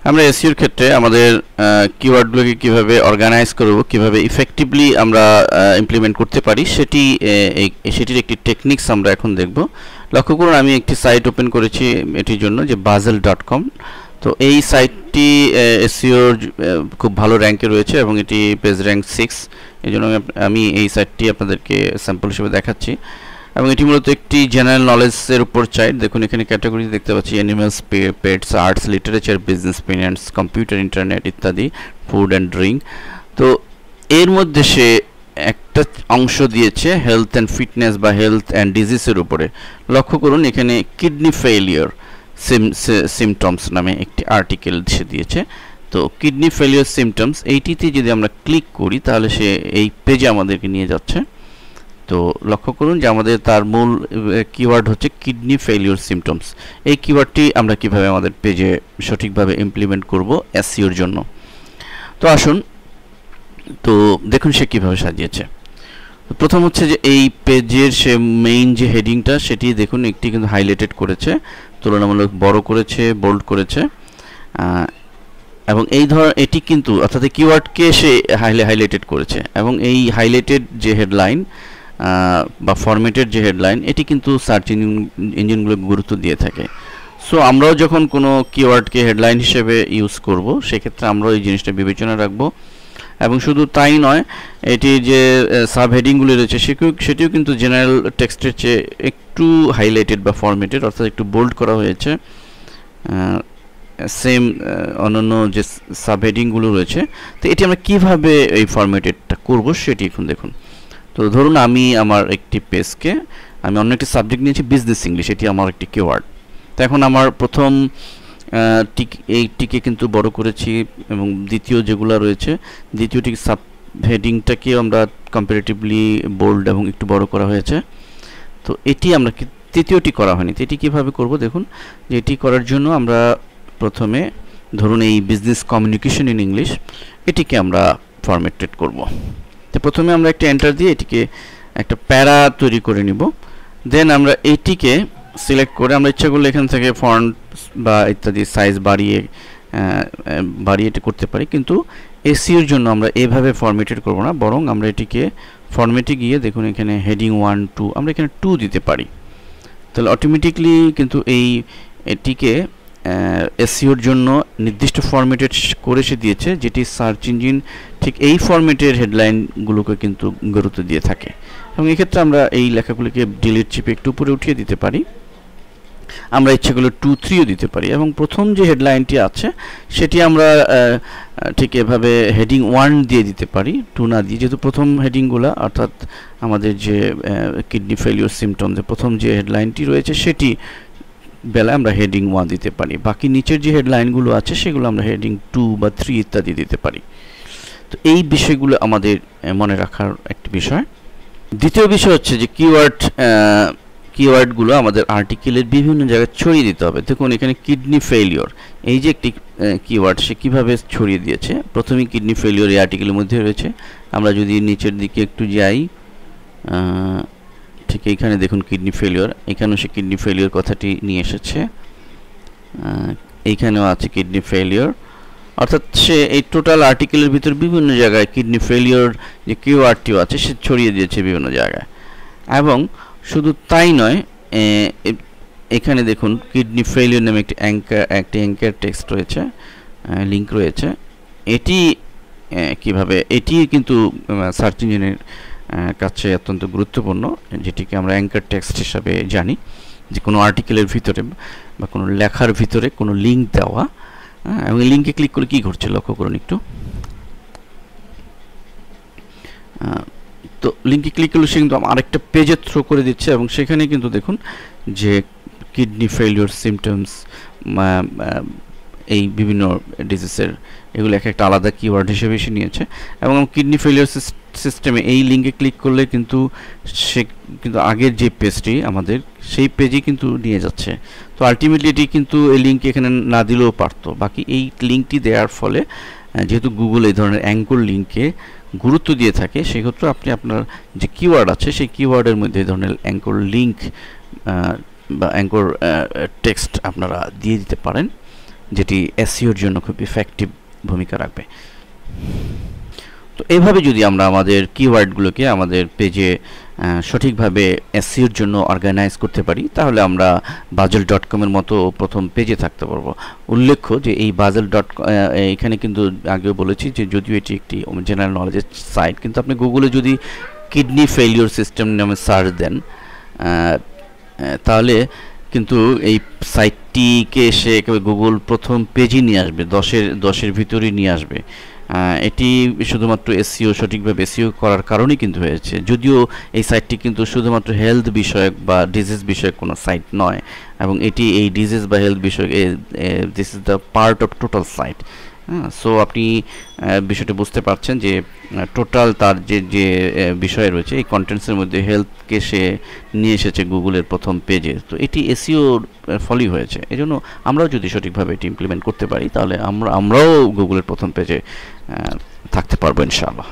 আমরা এসইওর ক্ষেত্রে আমাদের কিওয়ার্ডগুলোকে কিভাবে অর্গানাইজ করব, কিভাবে ইফেক্টিভলি আমরা ইমপ্লিমেন্ট করতে পারি সেটির একটি টেকনিক্স আমরা এখন দেখব। লক্ষ্য করুন, আমি একটি সাইট ওপেন করেছি এটির জন্য, যে bazel.com। তো এই সাইটটি এসইওর খুব ভালো র্যাঙ্কে রয়েছে এবং এটি পেজ র্যাঙ্ক 6। এই জন্য আমি এই সাইটটি আপনাদেরকে স্যাম্পল হিসেবে দেখাচ্ছি। এবং এটি মূলত একটি জেনারেল নলেজের উপর সাইট। দেখুন এখানে ক্যাটাগরি দেখতে পাচ্ছি animals, pets, arts, literature, business, finance, computer, internet ইত্যাদি, ফুড অ্যান্ড ড্রিঙ্ক। তো এর মধ্যে সে একটা অংশ দিয়েছে হেলথ অ্যান্ড ফিটনেস বা হেলথ অ্যান্ড ডিজিজের উপরে। লক্ষ্য করুন এখানে কিডনি ফেলিওর সিমটমস নামে একটি আর্টিকেল সে দিয়েছে। তো কিডনি ফেলিওর সিমটমস এইটিতে যদি আমরা ক্লিক করি তাহলে সে এই পেজে আমাদেরকে নিয়ে যাচ্ছে। তো লক্ষ্য করুন যে আমাদের তার মূল কিওয়ার্ড হচ্ছে কিডনি ফেলিওর সিমটমস। এই কিওয়ার্ডটি আমরা কিভাবে আমাদের পেজে সঠিকভাবে ইমপ্লিমেন্ট করব এসইওর জন্য। তো আসুন, তো দেখুন সে কীভাবে সাজিয়েছে। প্রথম হচ্ছে যে এই পেজের সে মেইন যে হেডিংটা সেটি দেখুন একটি কিন্তু হাইলাইটেড করেছে, তুলনামূলক বড় করেছে, বোল্ড করেছে। এবং এটি কিন্তু অর্থাৎ কিওয়ার্ডকে সে হাইলাইটেড করেছে এবং এই হাইলাইটেড যে হেডলাইন বা ফরম্যাটের যে হেডলাইন এটি কিন্তু সার্চ ইঞ্জিনগুলো গুরুত্ব দিয়ে থাকে। সো আমরাও যখন কোনো কিওয়ার্ডকে হেডলাইন হিসেবে ইউজ করব সেক্ষেত্রে আমরাও এই জিনিসটা বিবেচনা রাখবো। এবং শুধু তাই নয়, এটি যে সাব হেডিংগুলি রয়েছে সেটিও কিন্তু জেনারেল টেক্সটের চেয়ে একটু হাইলাইটেড বা ফরম্যাটেড, অর্থাৎ একটু বোল্ড করা হয়েছে। সেম অন্যান্য যে সাব হেডিংগুলো রয়েছে। তো এটি আমরা কিভাবে এই ফরম্যাটেডটা করব সেটি এখন দেখুন। তো ধরুন আমি আমার একটি পেজকে আমি অন্য একটি সাবজেক্ট নিয়েছি বিজনেস ইংলিশ, এটি আমার একটি কিওয়ার্ড। তো এখন আমার প্রথম এইটিকে কিন্তু বড় করেছি এবং দ্বিতীয় যেগুলো রয়েছে দ্বিতীয়টি সাব হেডিংটাকে আমরা কম্পারেটিভলি বোল্ড এবং একটু বড় করা হয়েছে। তো এটি আমরা তৃতীয়টি করা হয়নি। তো এটি কীভাবে করব দেখুন, যে এটি করার জন্য আমরা প্রথমে ধরুন এই বিজনেস কমিউনিকেশন ইন ইংলিশ এটিকে আমরা ফরম্যাটেড করব। তো প্রথমে আমরা একটা এন্টার দিয়ে এটিকে একটা প্যারা তৈরি করে নিব। দেন আমরা এইটিকে সিলেক্ট করে আমরা ইচ্ছা করলে এখান থেকে ফন্ট বা ইত্যাদি সাইজ বাড়িয়ে এটি করতে পারি, কিন্তু এসইওর জন্য আমরা এভাবে ফরম্যাটেড করব না, বরং আমরা এটিকে ফরম্যাটে গিয়ে দেখুন এখানে হেডিং 1, 2 আমরা এখানে 2 দিতে পারি। তাহলে অটোমেটিকলি কিন্তু এটিকে এসইওর জন্য নির্দিষ্ট ফরম্যাটেড করে সে দিয়েছে, যেটি সার্চ ইঞ্জিন ঠিক এই ফরম্যাটের হেডলাইনগুলোকে কিন্তু গুরুত্ব দিয়ে থাকে। এবং এক্ষেত্রে আমরা এই লেখাগুলিকে ডিলিট চিপে একটু উপরে উঠিয়ে দিতে পারি। আমরা ইচ্ছেগুলো 2, 3ও দিতে পারি এবং প্রথম যে হেডলাইনটি আছে সেটি আমরা ঠিক এভাবে হেডিং 1 দিয়ে দিতে পারি, 2 না দিয়ে, যেহেতু প্রথম হেডিংগুলো অর্থাৎ আমাদের যে কিডনি ফেলিওর সিমটমসের প্রথম যে হেডলাইনটি রয়েছে সেটি বেলায় আমরা হেডিং 1 দিতে পারি। বাকি নিচের যে হেডলাইনগুলো আছে সেগুলো আমরা হেডিং 2 বা 3 ইত্যাদি দিতে পারি। তো এই বিষয়গুলো আমাদের মনে রাখার একটি বিষয়। দ্বিতীয় বিষয় হচ্ছে যে কিওয়ার্ডগুলো আমাদের আর্টিকেলের বিভিন্ন জায়গায় ছড়িয়ে দিতে হবে। দেখুন এখানে কিডনি ফেলিওর এই যে একটি কিওয়ার্ড সে কীভাবে ছড়িয়ে দিয়েছে। প্রথমেই কিডনি ফেলিওর এই আর্টিকেলের মধ্যে রয়েছে। আমরা যদি নিচের দিকে একটু যাই, ঠিক এইখানে দেখুন কিডনি ফেলিওর, এখানেও সে কিডনি ফেলিওর কথাটি নিয়ে এসেছে, এইখানেও আছে কিডনি ফেলিওর। অর্থাৎ সে এই টোটাল আর্টিকেলের ভিতর বিভিন্ন জায়গায় কিডনি ফেলিওর যে কিওয়ার্ডটিও আছে সে ছড়িয়ে দিয়েছে বিভিন্ন জায়গায়। এবং শুধু তাই নয়, এখানে দেখুন কিডনি ফেলিওর নামে একটি অ্যাঙ্কার টেক্সট রয়েছে, লিঙ্ক রয়েছে। এটি কিভাবে এটি কিন্তু সার্চ ইঞ্জিনের কাছে অত্যন্ত গুরুত্বপূর্ণ, যেটিকে আমরা অ্যাঙ্কার টেক্সট হিসাবে জানি, যে কোনো আর্টিকেলের ভিতরে বা কোনো লেখার ভিতরে কোনো লিঙ্ক দেওয়া। এবং লিঙ্কে ক্লিক করে কী ঘটছে লক্ষ্য করুন একটু। তো লিঙ্কে ক্লিক করলে সে কিন্তু আরেকটা পেজে থ্রো করে দিচ্ছে এবং সেখানে কিন্তু দেখুন যে কিডনি ফেলিওর সিমটমস, এই বিভিন্ন ডিজিজের এগুলো একটা আলাদা কিওয়ার্ড হিসেবে সে নিয়েছে। এবং কিডনি ফেলিওর সিস্টেমে এই লিঙ্কে ক্লিক করলে কিন্তু সে কিন্তু আগের যে পেজটি আমাদের সেই পেজই কিন্তু নিয়ে যাচ্ছে। তো আলটিমেটলি এটি কিন্তু এই লিঙ্ক এখানে না দিলেও পারতো, বাকি এই লিঙ্কটি দেওয়ার ফলে যেহেতু গুগল এই ধরনের অ্যাঙ্কর লিঙ্কে গুরুত্ব দিয়ে থাকে, সেক্ষেত্রে আপনি আপনার যে কিওয়ার্ড আছে সেই কিওয়ার্ডের মধ্যে এই ধরনের অ্যাঙ্কর লিঙ্ক বা অ্যাঙ্কর টেক্সট আপনারা দিয়ে দিতে পারেন। যেটি এসইওর জন্য খুব ইফেক্টিভ ভূমিকা রাখবে। তো এইভাবে যদি আমরা আমাদের কিওয়ার্ডগুলোকে আমাদের পেজে সঠিকভাবে এসইওর জন্য অর্গানাইজ করতে পারি, তাহলে আমরা bazel.com এর মতো প্রথম পেজে থাকতে পারবো। উল্লেখ্য যে এই bazel.com এখানে কিন্তু আগেও বলেছি যে যদিও এটি একটি জেনারেল নলেজের সাইট, কিন্তু আপনি গুগলে যদি কিডনি ফেলিওর সিস্টেম নামে সার্চ দেন তাহলে কিন্তু এই সাইটটিকে সে একেবারে গুগল প্রথম পেজই নিয়ে আসবে, দশের ভিতরেই নিয়ে আসবে। এটি শুধুমাত্র এসইও সঠিকভাবে এসইও করার কারণেই কিন্তু হয়েছে, যদিও এই সাইটটি কিন্তু শুধুমাত্র হেলথ বিষয়ক বা ডিজিজ বিষয়ক কোনো সাইট নয়, এবং এটি এই ডিজিজ বা হেলথ বিষয়ক this is the part of total site. So আপনি বিষয়টা বুঝতে পারছেন যে টোটাল তার যে বিষয় রয়েছে এই কন্টেন্টসের মধ্যে হেলথকে সে নিয়ে এসেছে গুগলের প্রথম পেজে। তো এটি এসইওর ফলই হয়েছে। এই জন্য আমরাও যদি সঠিকভাবে এটি ইমপ্লিমেন্ট করতে পারি তাহলে আমরাও গুগলের প্রথম পেজে থাকতে পারবো ইনশাআল্লাহ।